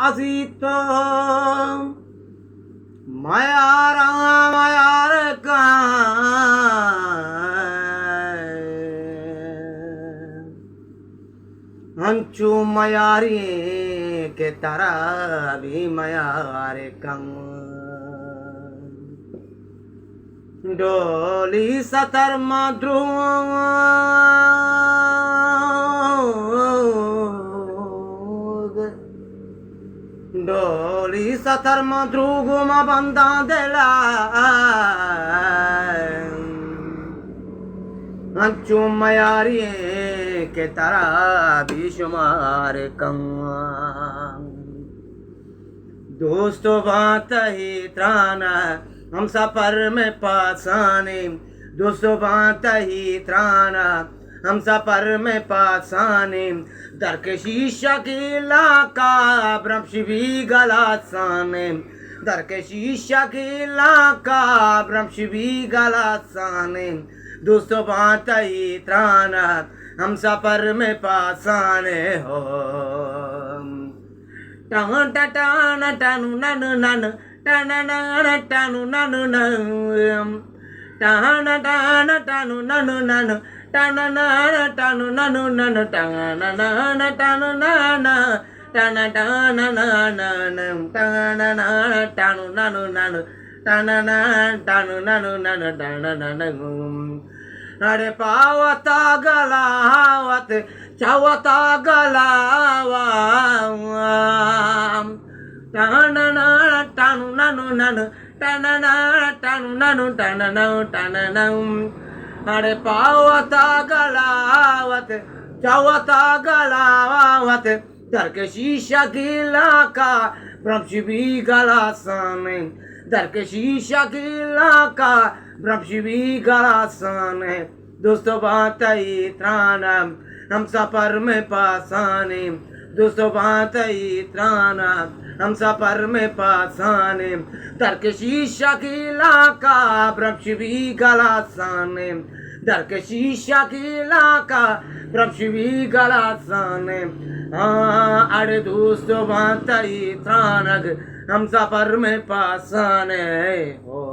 असी तो मयार का हंचू मयारी के तारा भी मयारे कम डोली सतर डोली सतर मद्रुग बंदा देला हंचू मयारी के तारा बेशुमार कम दोस्तों बात ही त्राना हम सफर में पासाने दोस्तों बात ही त्राना हम सफर में पासाने दर के शीशा की लाका ब्रह्मश भी गलासाने दर के शीशा की लाका ब्रह्मश भी गलासाने दोस्तों बात ही त्राना हम सफर में पासाने हो टान टान टानु ननु ननु टान टानु ननु ननु टान टान टानु ननु ननु टान टानु ननु ननु टान टानु ननु टान टान ननु टान टानु ननु ननु टान टानु ननु ननु टान ननु अरे पावता गलावत चावता गलावा टानु ननु ननु टानु ननु टानु अरे पावता गलावत चावता गलावत दर के शीशा गिला का ब्रह्मश भी गलासाने दर के शीशा गिला का ब्रह्मश भी गलासाने दोस्तों बात ही त्राना हम सफर में पासाने दोस्तों बात ही त्राना हम सफर में पासाने दर के शीशा गिला का ब्रह्मश भी गलासाने दर के शीशा गिला का ब्रह्मश भी गलासाने अरे दोस्तों बात ही त्रानग हम सफर में पासाने हो।